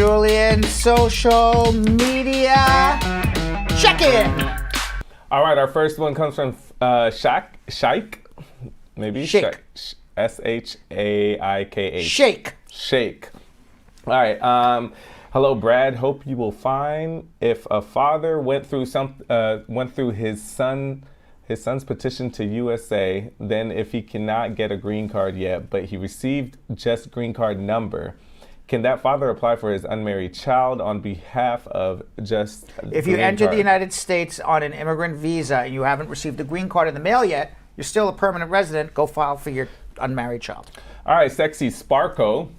Julian, social media check-in. All right, our first one comes from Shaik, maybe? Shaik. S-H-A-I-K-H. Shaik. All right. Hello, Brad. Hope you will find if a father went through his son's petition to USA, then if he cannot get a green card yet, but he received just green card number, can that father apply for his unmarried child on behalf of just If you entered the United States on an immigrant visa and you haven't received a green card in the mail yet, you're still a permanent resident. Go file for your unmarried child. All right, Sexy Sparko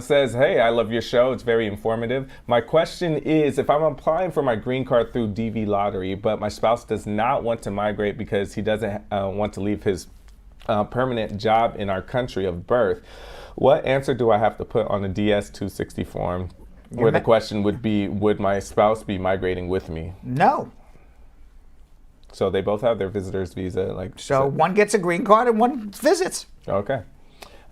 says, hey, I love your show. It's very informative. My question is, if I'm applying for my green card through DV lottery, but my spouse does not want to migrate because he doesn't want to leave his permanent job in our country of birth, what answer do I have to put on the DS-260 form where the question would be, would my spouse be migrating with me? No. So they both have their visitor's visa. So one gets a green card and one visits. Okay.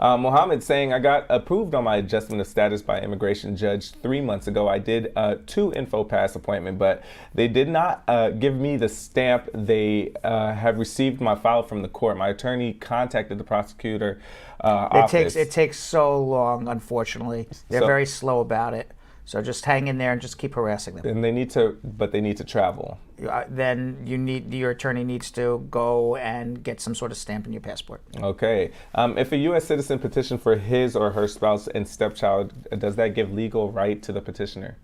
Mohammed saying, I got approved on my adjustment of status by immigration judge 3 months ago. I did 2 InfoPass appointment, but they did not give me the stamp. They have received my file from the court. My attorney contacted the prosecutor office. It takes so long, unfortunately. They're very slow about it. So just hang in there and just keep harassing them. And they need to travel. Then your attorney needs to go and get some sort of stamp in your passport. Okay. If a U.S. citizen petitioned for his or her spouse and stepchild, does that give legal right to the petitioner?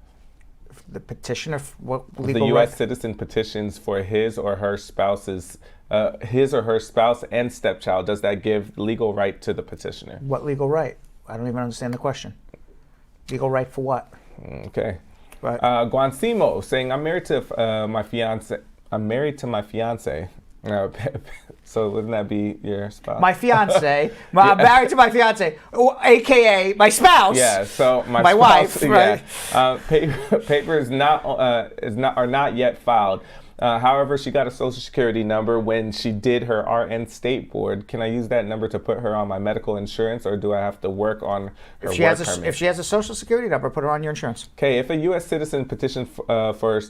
The petitioner, what legal right? The U.S. citizen petitions for his or her spouse and stepchild, does that give legal right to the petitioner? What legal right? I don't even understand the question. Legal right for what? Okay. Right. Guansimo saying, I'm married to my fiance. So wouldn't that be your spouse? My fiance. I'm married to my fiance, aka my spouse. Yeah. So my spouse, wife. Right? Papers are not yet filed. However, she got a social security number when she did her RN state board. Can I use that number to put her on my medical insurance, or do I have to work on her work permit? If she has a social security number, put her on your insurance. Okay, if a U.S. citizen petitioned for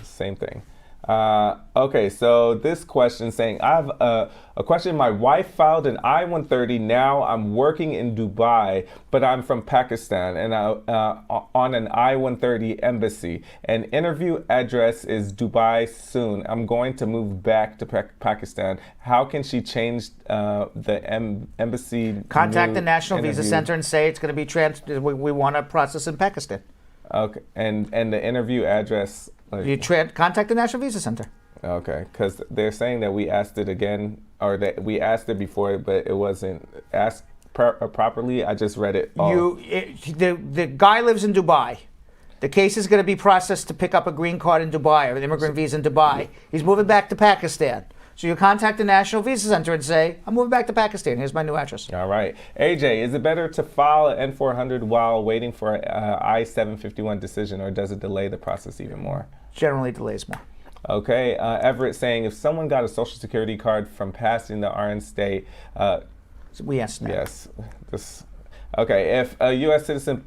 same thing. Okay, so this question saying, I have a question. My wife filed an I-130. Now I'm working in Dubai, but I'm from Pakistan and on an I-130 embassy. And interview address is Dubai soon. I'm going to move back to Pakistan. How can she change the embassy? Contact the National Visa Center and say it's going to be we want to process in Pakistan. Okay, and the interview address. You contact the National Visa Center. Okay, because they're saying that we asked it again, or that we asked it before, but it wasn't asked properly. I just read it all. The guy lives in Dubai. The case is going to be processed to pick up a green card in Dubai, or an immigrant visa in Dubai. He's moving back to Pakistan. So you contact the National Visa Center and say, I'm moving back to Pakistan. Here's my new address. All right. AJ, is it better to file an N-400 while waiting for an I-751 decision, or does it delay the process even more? Generally delays more. Okay. Everett saying, if someone got a Social Security card from passing the RN state. We answered that. Yes. Okay. If a U.S. citizen.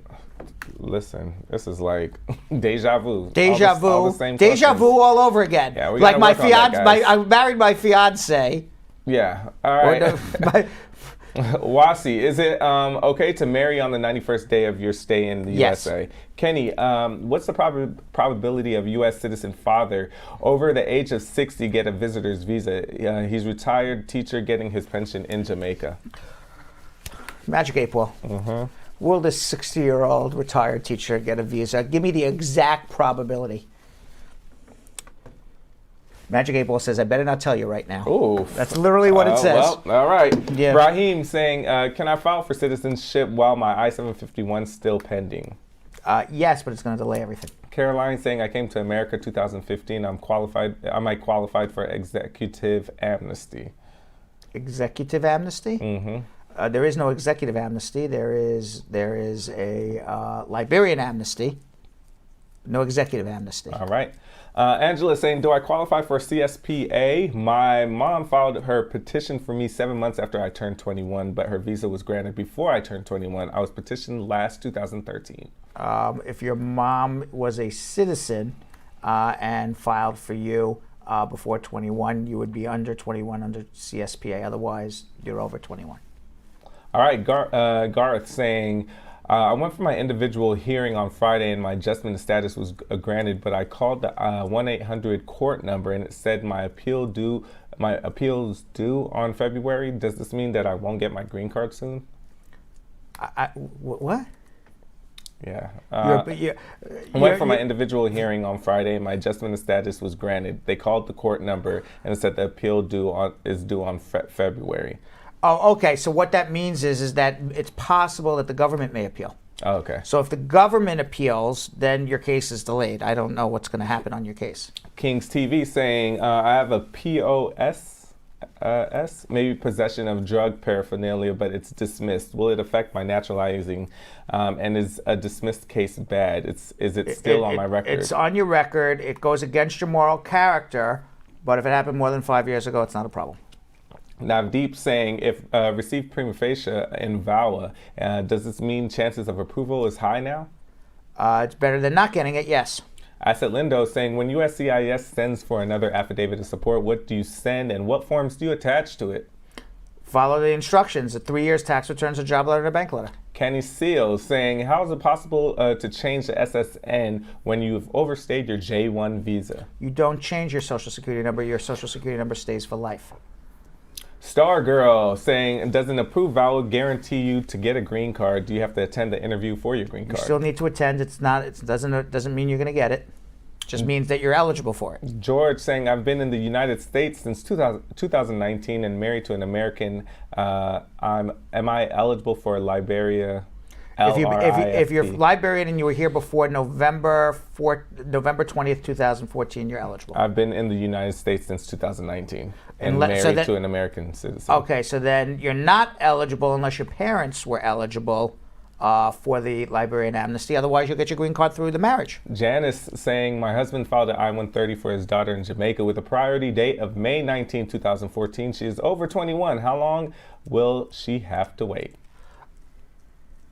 Listen, this is like deja vu. Deja vu all over again. Yeah, we like my fiance, I married my fiance. Yeah. All right. Wasi, is it okay to marry on the 91st day of your stay in the USA? Yes. Kenny, what's the probability of U.S. citizen father over the age of 60 get a visitor's visa? He's retired teacher getting his pension in Jamaica. Magic 8 Ball. Will this 60-year-old retired teacher get a visa? Give me the exact probability. Magic 8 Ball says, I better not tell you right now. Ooh. That's literally what it says. Well, all right. Yeah. Raheem saying, can I file for citizenship while my I-751 is still pending? Yes, but it's going to delay everything. Caroline saying, I came to America 2015. I might qualify for executive amnesty. Executive amnesty? Mm-hmm. There is no executive amnesty. There is a Liberian amnesty. No executive amnesty. All right. Angela is saying, do I qualify for CSPA? My mom filed her petition for me 7 months after I turned 21, but her visa was granted before I turned 21. I was petitioned last 2013. If your mom was a citizen and filed for you before 21, you would be under 21 under CSPA. Otherwise, you're over 21. All right. Garth saying, I went for my individual hearing on Friday and my adjustment of status was granted, but I called the 1-800 court number and it said my appeal's due on February. Does this mean that I won't get my green card soon? What? Yeah. I went for my individual hearing on Friday and my adjustment of status was granted. They called the court number and it said the appeal is due on February. Oh, okay. So what that means is that it's possible that the government may appeal. Oh, okay. So if the government appeals, then your case is delayed. I don't know what's going to happen on your case. King's TV saying, I have a POS, maybe possession of drug paraphernalia, but it's dismissed. Will it affect my naturalizing? And is a dismissed case bad? Is it still on my record? It's on your record. It goes against your moral character, but if it happened more than 5 years ago, it's not a problem. Navdeep saying, if received prima facie in VAWA, does this mean chances of approval is high now? It's better than not getting it, yes. Asset Lindo saying, when USCIS sends for another affidavit of support, what do you send and what forms do you attach to it? Follow the instructions. 3 years tax returns, a job letter, and a bank letter. Kenny Seal saying, how is it possible to change the SSN when you've overstayed your J1 visa? You don't change your social security number. Your social security number stays for life. Star Girl saying, does an approved VAWA guarantee you to get a green card? Do you have to attend the interview for your green card? You still need to attend. It doesn't mean you're going to get it. It just means that you're eligible for it. George saying, I've been in the United States since 2019 and married to an American. Am I eligible for Liberia? If you're Liberian and you were here before November 20th, 2014, you're eligible. I've been in the United States since 2019 and married to an American citizen. Okay, so then you're not eligible unless your parents were eligible for the Liberian amnesty. Otherwise, you'll get your green card through the marriage. Janice saying, my husband filed an I-130 for his daughter in Jamaica with a priority date of May 19, 2014. She is over 21. How long will she have to wait?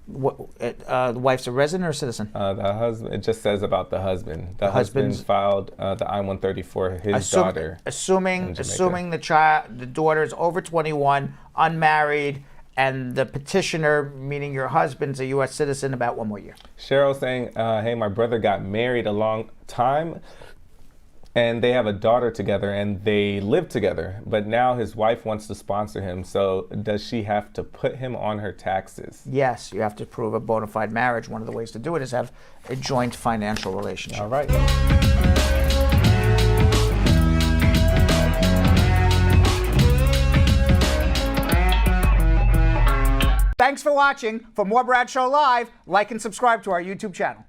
The wife's a resident or a citizen? The husband. It just says about the husband. The husband filed the I-130 for his daughter. Assuming the daughter is over 21, unmarried, and the petitioner, meaning your husband's a U.S. citizen, about 1 more year. Cheryl saying, hey, my brother got married a long time, and they have a daughter together, and they live together. But now his wife wants to sponsor him. So does she have to put him on her taxes? Yes, you have to prove a bona fide marriage. One of the ways to do it is have a joint financial relationship. All right. Thanks for watching. For more Brad Show Live, like and subscribe to our YouTube channel.